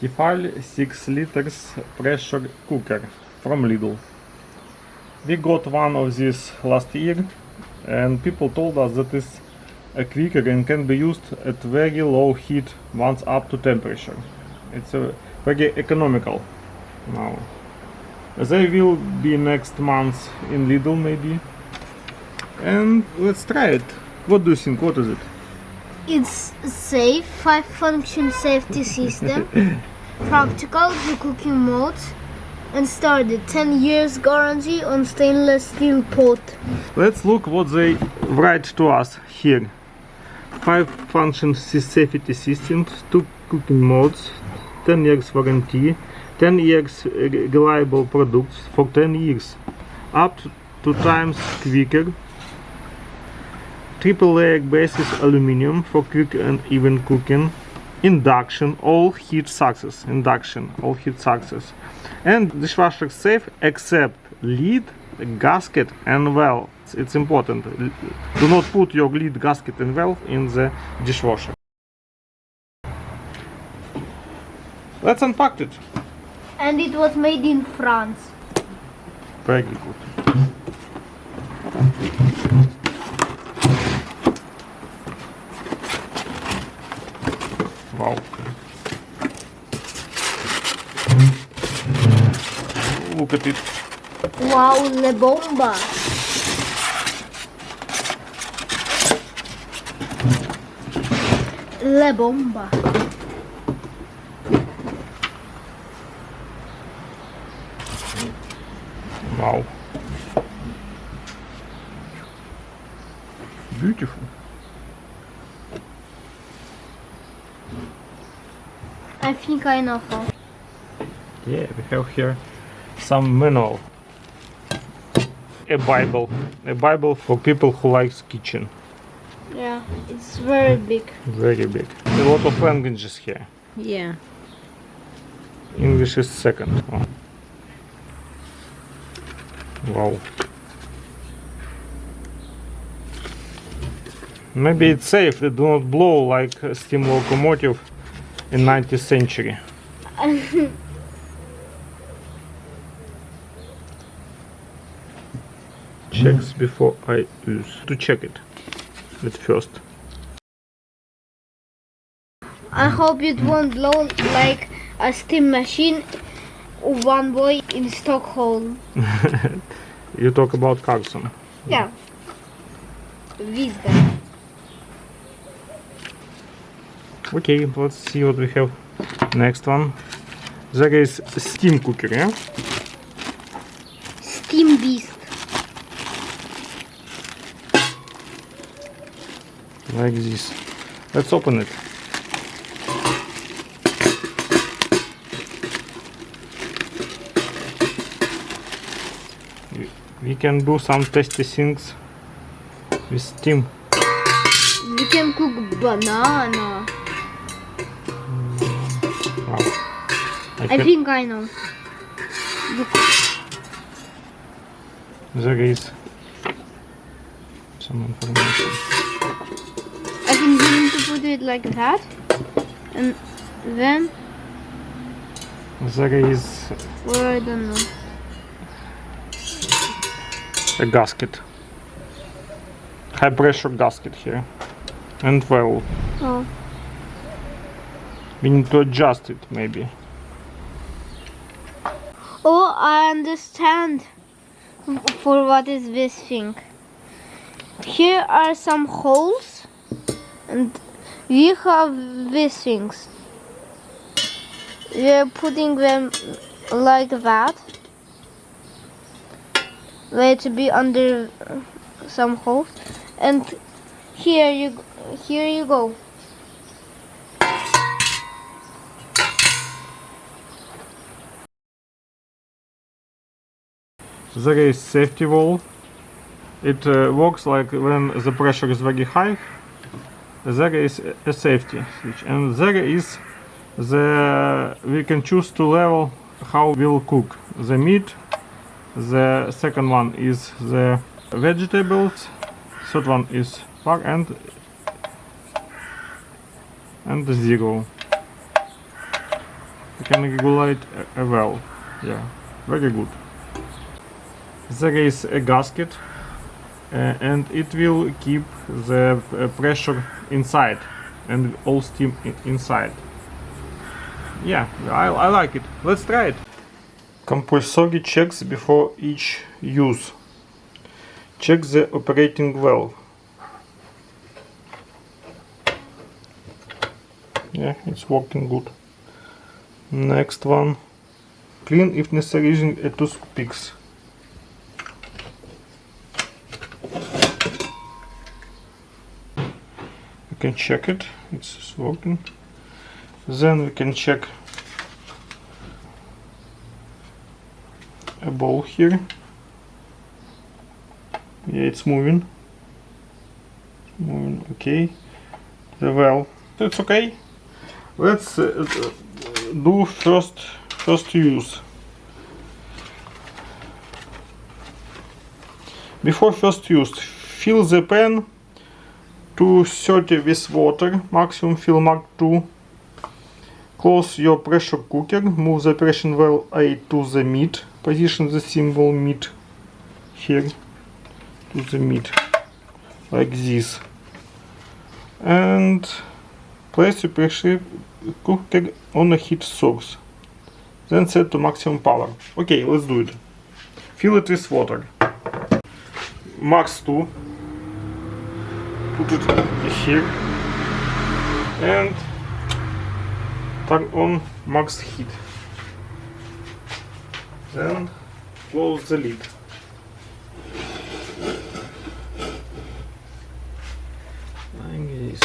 Tefal 6 liters pressure cooker from Lidl. We got one of these last year and people told us that it's quicker and can be used at very low heat once up to temperature. It's very economical now. They will be next month in Lidl maybe. And let's try it. What do you think? What is it? It's safe, 5-function safety system, practical, the cooking modes, and started 10 years guarantee on stainless steel pot. Let's look what they write to us here. 5-function safety systems, 2 cooking modes, 10 years warranty, 10 years reliable products for 10 years, up to 2 times quicker, triple layer basis aluminum for quick and even cooking, induction, all heat success, and dishwasher safe except lid, gasket and valve. It's important. Do not put your lid, gasket and valve in the dishwasher. Let's unpack it. And it was made in France. Very good. Wow. Look at it. Wow, le bomba. Le bomba. Wow. Beautiful. I think I know how. Yeah, we have here some manual. A Bible for people who likes kitchen. Yeah, it's very big. Very big. A lot of languages here. Yeah. English is second. Oh. Wow. Maybe it's safe. They do not blow like a steam locomotive in 19th century. Checks before I use. To check it at first. I hope it won't blow like a steam machine of one boy in Stockholm. You talk about Carson. Yeah. This guy. Okay, let's see what we have. Next one. There is steam cooker, yeah? Steam beast. Like this. Let's open it. We can do some tasty things with steam. We can cook banana. Wow. I think I know. Look. There is some information. I think we need to put it like that. And then, There is well, I don't know. a gasket. High pressure gasket here. And valve. Oh. We need to adjust it maybe. Oh, I understand for what is this thing. Here are some holes and we have these things. We are putting them like that. Where to be under some holes. And here you go. There is safety valve. It works like when the pressure is very high. There is a safety switch, and there is we can choose to level how we'll cook the meat. The second one is the vegetables. Third one is pork and the zero. can regulate well. Yeah, very good. There is a gasket and it will keep the pressure inside and all steam inside. Yeah, I like it. Let's try it. Compulsory checks before each use. Check the operating valve. Yeah, it's working good. Next one. Clean if necessary using a toothpicks. You can check it, it's working. Then we can check a ball here. Yeah, it's moving. Okay. The valve, it's okay. Let's do first use. Before first use, fill the pan to 30 with water, maximum fill Mark 2. Close your pressure cooker, move the operation valve A to the mid, position the symbol mid here to the mid, like this, and place your pressure cooker on a heat source, then set to maximum power. Okay, let's do it. Fill it with water, max 2, put it here, and turn on max heat. Then close the lid. Like this.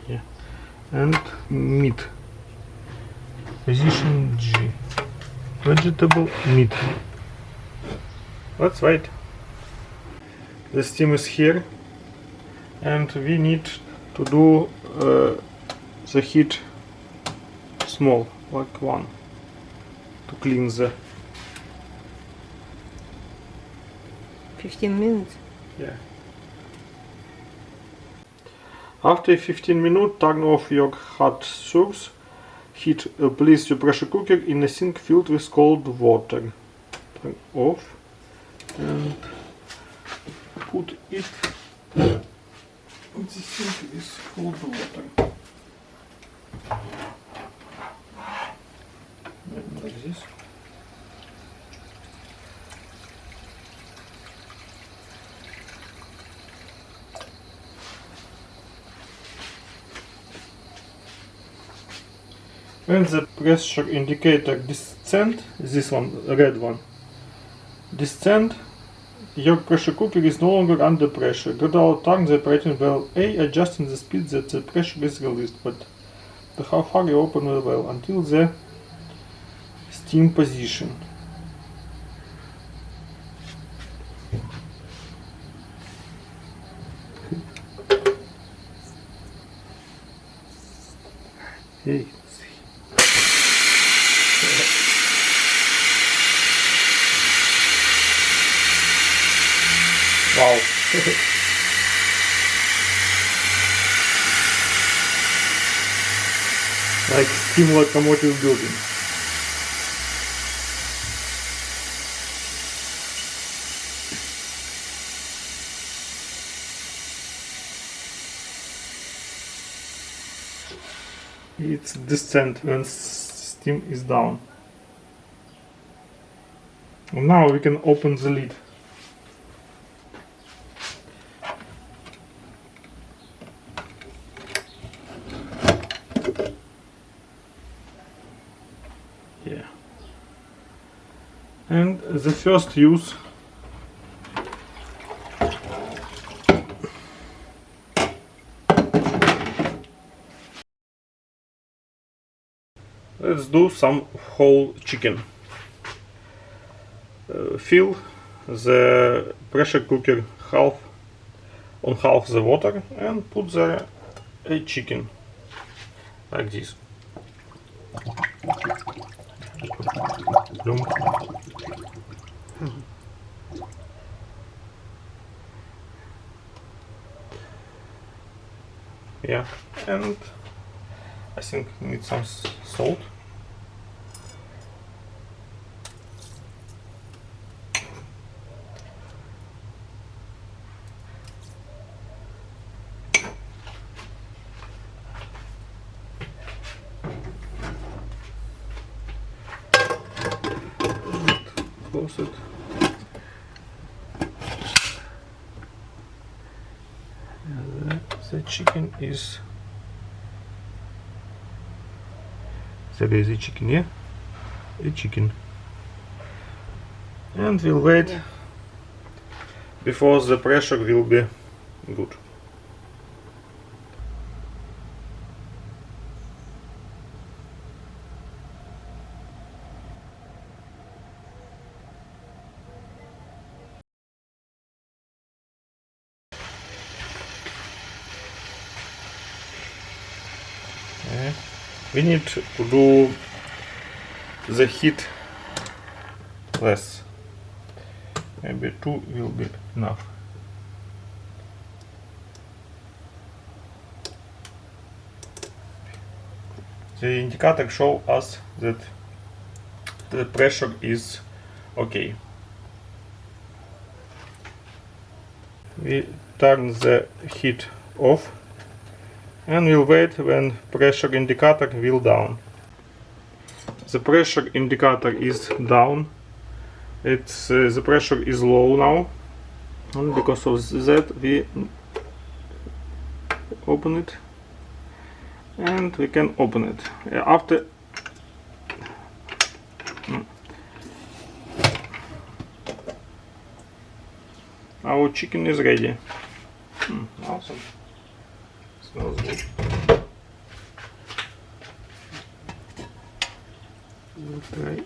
Yeah. And meat. Position G. Vegetable meat. Let's wait. The steam is here, and we need to do the heat small, like 1, to clean the 15 minutes. Yeah. After 15 minutes, turn off your hot source. Place your pressure cooker in a sink filled with cold water. Turn off and put it in the sink with cold water. Like this. When the pressure indicator descends, this one, red one, descend, your pressure cooker is no longer under pressure. Gradually turn the operating valve A, adjusting the speed that the pressure is released, but how far you open the valve until the steam position. Hey. Wow. Like steam locomotive building. It's descent when steam is down. And now we can open the lid. Yeah. And the first use let's do some whole chicken. Fill the pressure cooker half the water and put the chicken like this. Plump. Yeah, and I think we need some salt. Close it. The chicken is... There is a chicken, yeah? A chicken. And we'll wait before the pressure will be good. We need to do the heat less. Maybe 2 will be enough. The indicator shows us that the pressure is okay. We turn the heat off and we'll wait when pressure indicator will down. The pressure indicator is down. It's the pressure is low now, and because of that we open it, and we can open it after. Our chicken is ready. Awesome. Smells good. We'll try.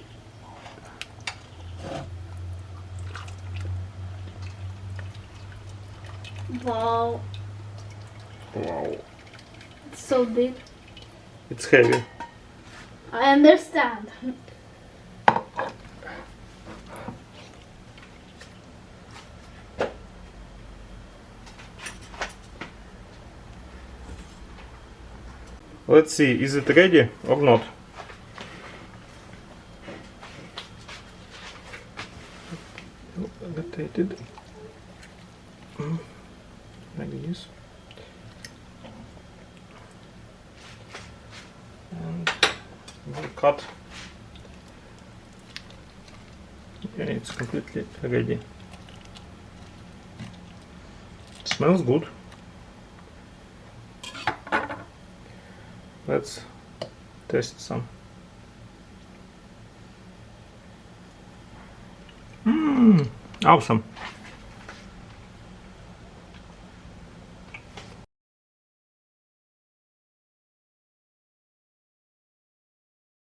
Wow. Wow. It's so big. It's heavy. I understand. Let's see, is it ready or not? Rotated like this, and we'll cut. Okay, it's completely ready. It smells good. Let's test some. Awesome.